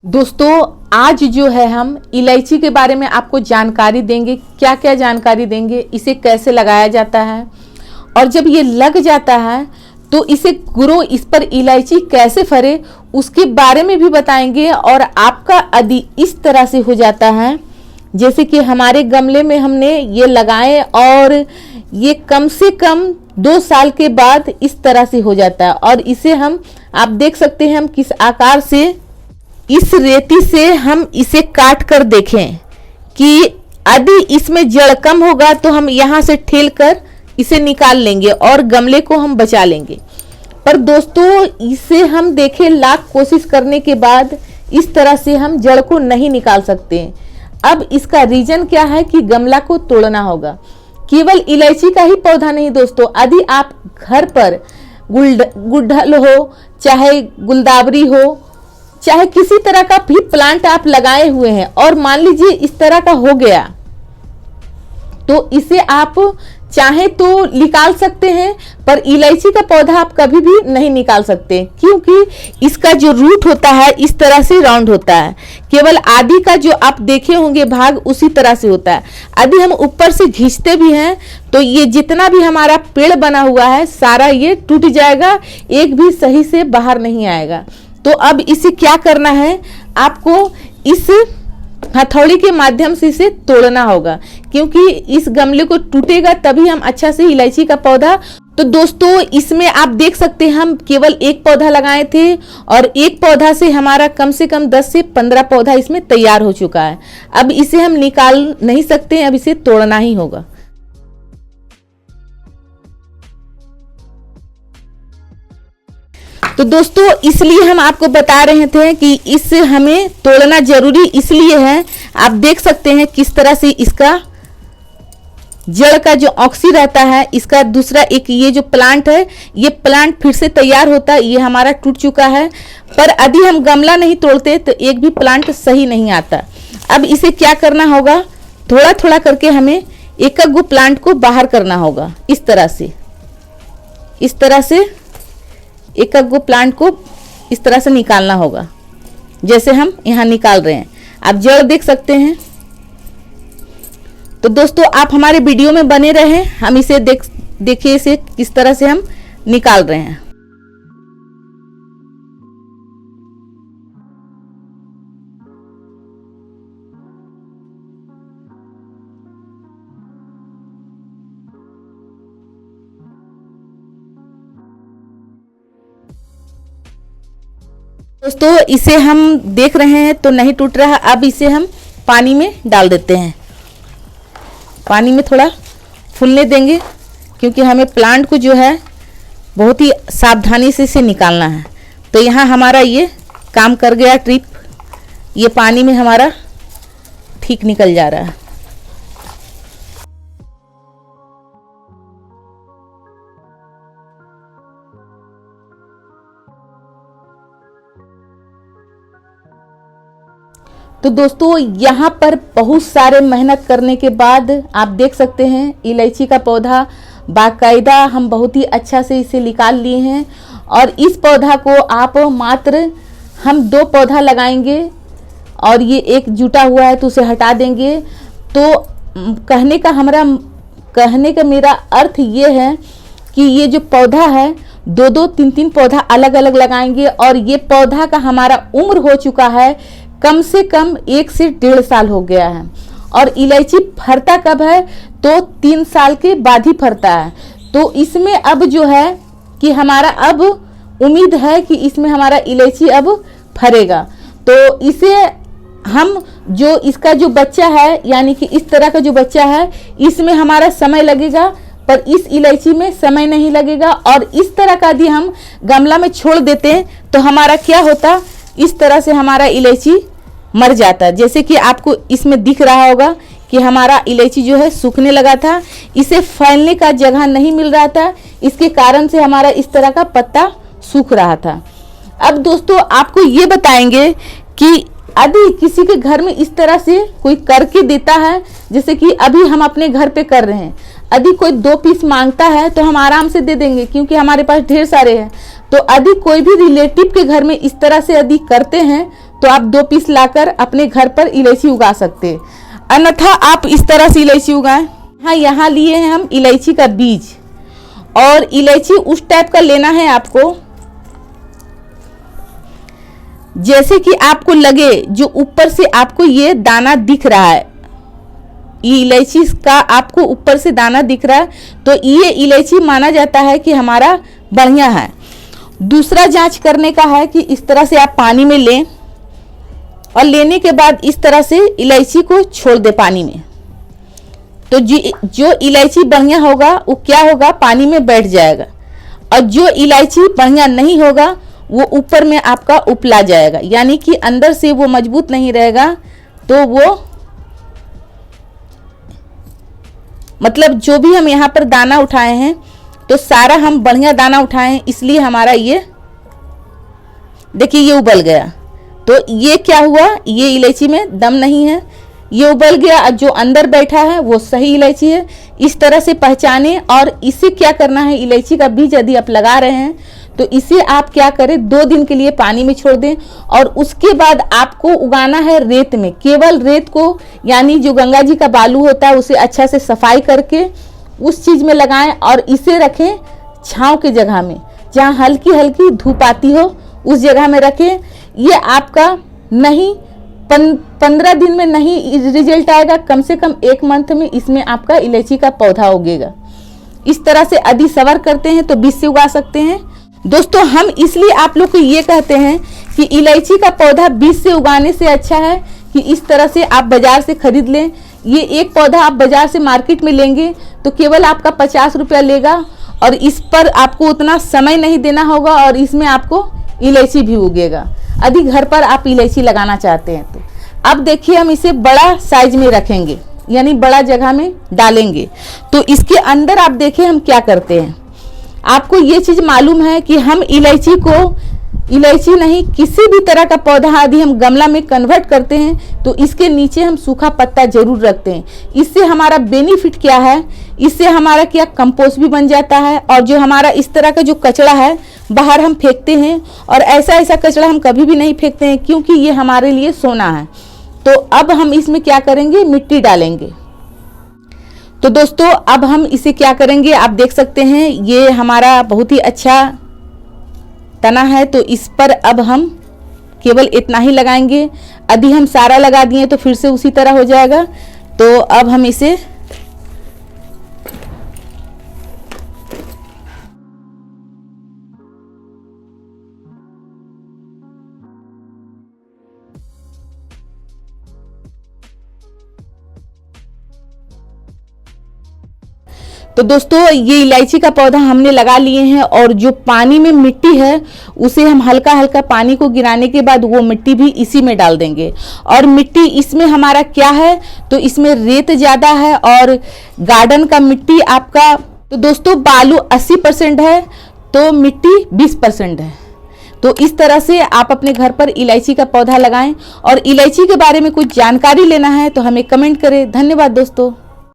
दोस्तों आज जो है हम इलायची के बारे में आपको जानकारी देंगे। क्या क्या जानकारी देंगे, इसे कैसे लगाया जाता है और जब ये लग जाता है तो इसे ग्रो, इस पर इलायची कैसे फरे उसके बारे में भी बताएंगे। और आपका यदि इस तरह से हो जाता है जैसे कि हमारे गमले में हमने ये लगाए और ये कम से कम 2 साल के बाद इस तरह से हो जाता है। और इसे हम, आप देख सकते हैं हम किस आकार से, इस रेती से हम इसे काट कर देखें कि यदि इसमें जड़ कम होगा तो हम यहाँ से ठेल कर इसे निकाल लेंगे और गमले को हम बचा लेंगे। पर दोस्तों इसे हम देखें लाख कोशिश करने के बाद इस तरह से हम जड़ को नहीं निकाल सकते। अब इसका रीजन क्या है कि गमला को तोड़ना होगा। केवल इलायची का ही पौधा नहीं दोस्तों, यदि आप घर पर गुड़हल हो, चाहे गुलदावरी हो, चाहे किसी तरह का भी प्लांट आप लगाए हुए हैं और मान लीजिए इस तरह का हो गया तो इसे आप चाहे तो निकाल सकते हैं, पर इलायची का पौधा आप कभी भी नहीं निकाल सकते क्योंकि इसका जो रूट होता है इस तरह से राउंड होता है। केवल आदि का जो आप देखे होंगे भाग उसी तरह से होता है। यदि हम ऊपर से खींचते भी हैं तो ये जितना भी हमारा पेड़ बना हुआ है सारा ये टूट जाएगा, एक भी सही से बाहर नहीं आएगा। तो अब इसे क्या करना है, आपको इस हथौड़ी के माध्यम से इसे तोड़ना होगा क्योंकि इस गमले को टूटेगा तभी हम अच्छा से इलायची का पौधा। तो दोस्तों इसमें आप देख सकते हैं हम केवल एक पौधा लगाए थे और एक पौधा से हमारा कम से कम 10 से 15 पौधा इसमें तैयार हो चुका है। अब इसे हम निकाल नहीं सकते, अब इसे तोड़ना ही होगा। तो दोस्तों इसलिए हम आपको बता रहे थे कि इसे हमें तोड़ना जरूरी इसलिए है। आप देख सकते हैं किस तरह से इसका जड़ का जो ऑक्सी रहता है, इसका दूसरा एक ये जो प्लांट है, ये प्लांट फिर से तैयार होता है। ये हमारा टूट चुका है, पर यदि हम गमला नहीं तोड़ते तो एक भी प्लांट सही नहीं आता। अब इसे क्या करना होगा, थोड़ा थोड़ा करके हमें एक एक प्लांट को बाहर करना होगा। इस तरह से एक एक प्लांट को इस तरह से निकालना होगा जैसे हम यहाँ निकाल रहे हैं। आप जड़ देख सकते हैं। तो दोस्तों आप हमारे वीडियो में बने रहें, हम इसे देखिए इसे किस तरह से हम निकाल रहे हैं। दोस्तों इसे हम देख रहे हैं तो नहीं टूट रहा। अब इसे हम पानी में डाल देते हैं, पानी में थोड़ा फूलने देंगे क्योंकि हमें प्लांट को जो है बहुत ही सावधानी से इसे निकालना है। तो यहाँ हमारा ये काम कर गया ट्रिप, ये पानी में हमारा ठीक निकल जा रहा है। तो दोस्तों यहाँ पर बहुत सारे मेहनत करने के बाद आप देख सकते हैं इलायची का पौधा बाकायदा हम बहुत ही अच्छा से इसे निकाल लिए हैं। और इस पौधा को आप मात्र हम 2 पौधा लगाएंगे और ये एक जुटा हुआ है तो उसे हटा देंगे। तो कहने का मेरा अर्थ ये है कि ये जो पौधा है 2-2, 3-3 पौधा अलग अलग लगाएंगे। और ये पौधा का हमारा उम्र हो चुका है कम से कम 1 से 1.5 साल हो गया है। और इलायची फरता कब है तो 3 साल के बाद ही फरता है। तो इसमें अब जो है कि हमारा अब उम्मीद है कि इसमें हमारा इलायची अब फरेगा। तो इसे हम जो इसका जो बच्चा है यानी कि इस तरह का जो बच्चा है इसमें हमारा समय लगेगा, पर इस इलायची में समय नहीं लगेगा। और इस तरह का यदि हम गमला में छोड़ देते हैं तो हमारा क्या होता, इस तरह से हमारा इलायची मर जाता। जैसे कि आपको इसमें दिख रहा होगा कि हमारा इलायची जो है सूखने लगा था, इसे फैलने का जगह नहीं मिल रहा था, इसके कारण से हमारा इस तरह का पत्ता सूख रहा था। अब दोस्तों आपको ये बताएंगे कि यदि किसी के घर में इस तरह से कोई करके देता है, जैसे कि अभी हम अपने घर पे कर रहे हैं, यदि कोई 2 पीस मांगता है तो हम आराम से दे देंगे क्योंकि हमारे पास ढेर सारे हैं। तो यदि कोई भी रिलेटिव के घर में इस तरह से यदि करते हैं तो आप 2 पीस लाकर अपने घर पर इलायची उगा सकते हैं, अन्यथा आप इस तरह से इलायची उगाएं। हाँ, यहाँ लिए हैं हम इलायची का बीज, और इलायची उस टाइप का लेना है आपको जैसे कि आपको लगे जो ऊपर से आपको ये दाना दिख रहा है, ये इलायची का आपको ऊपर से दाना दिख रहा है तो ये इलायची माना जाता है कि हमारा बढ़िया है। दूसरा जांच करने का है कि इस तरह से आप पानी में लें और लेने के बाद इस तरह से इलायची को छोड़ दे पानी में, तो जो इलायची बढ़िया होगा वो क्या होगा, पानी में बैठ जाएगा, और जो इलायची बढ़िया नहीं होगा वो ऊपर में आपका उपला जाएगा, यानी कि अंदर से वो मजबूत नहीं रहेगा। तो वो मतलब जो भी हम यहाँ पर दाना उठाए हैं तो सारा हम बढ़िया दाना उठाए हैं, इसलिए हमारा ये देखिए ये उबल गया। तो ये क्या हुआ, ये इलायची में दम नहीं है, ये उबल गया। जो अंदर बैठा है वो सही इलायची है। इस तरह से पहचाने, और इसे क्या करना है, इलायची का बीज यदि आप लगा रहे हैं तो इसे आप क्या करें, 2 दिन के लिए पानी में छोड़ दें, और उसके बाद आपको उगाना है रेत में। केवल रेत को, यानी जो गंगा जी का बालू होता है उसे अच्छा से सफाई करके उस चीज में लगाएं, और इसे रखें छांव के जगह में, जहां हल्की हल्की धूप आती हो उस जगह में रखें। ये आपका नहीं 15 दिन में नहीं रिजल्ट आएगा, कम से कम 1 मंथ में इसमें आपका इलायची का पौधा उगेगा। इस तरह से यदि सवर करते हैं तो बीज से उगा सकते हैं। दोस्तों, हम इसलिए आप लोग को ये कहते हैं कि इलायची का पौधा बीज से उगाने से अच्छा है कि इस तरह से आप बाजार से खरीद लें। ये एक पौधा आप बाजार से मार्केट में लेंगे तो केवल आपका 50 रुपया लेगा, और इस पर आपको उतना समय नहीं देना होगा, और इसमें आपको इलायची भी उगेगा यदि घर पर आप इलायची लगाना चाहते हैं तो। अब देखिए, हम इसे बड़ा साइज में रखेंगे, यानी बड़ा जगह में डालेंगे। तो इसके अंदर आप देखिए हम क्या करते हैं। आपको ये चीज मालूम है कि हम इलायची नहीं, किसी भी तरह का पौधा यदि हम गमला में कन्वर्ट करते हैं तो इसके नीचे हम सूखा पत्ता जरूर रखते हैं। इससे हमारा बेनिफिट क्या है, इससे हमारा क्या कंपोस्ट भी बन जाता है, और जो हमारा इस तरह का जो कचरा है बाहर हम फेंकते हैं, और ऐसा कचरा हम कभी भी नहीं फेंकते हैं, क्योंकि ये हमारे लिए सोना है। तो अब हम इसमें क्या करेंगे, मिट्टी डालेंगे। तो दोस्तों, अब हम इसे क्या करेंगे, आप देख सकते हैं ये हमारा बहुत ही अच्छा तना है, तो इस पर अब हम केवल इतना ही लगाएंगे। यदि हम सारा लगा दिए तो फिर से उसी तरह हो जाएगा। तो अब हम इसे तो दोस्तों, ये इलायची का पौधा हमने लगा लिए हैं, और जो पानी में मिट्टी है उसे हम हल्का हल्का पानी को गिराने के बाद वो मिट्टी भी इसी में डाल देंगे। और मिट्टी इसमें हमारा क्या है, तो इसमें रेत ज़्यादा है और गार्डन का मिट्टी आपका, तो दोस्तों बालू 80% है तो मिट्टी 20% है। तो इस तरह से आप अपने घर पर इलायची का पौधा लगाएं, और इलायची के बारे में कुछ जानकारी लेना है तो हमें कमेंट करें। धन्यवाद दोस्तों।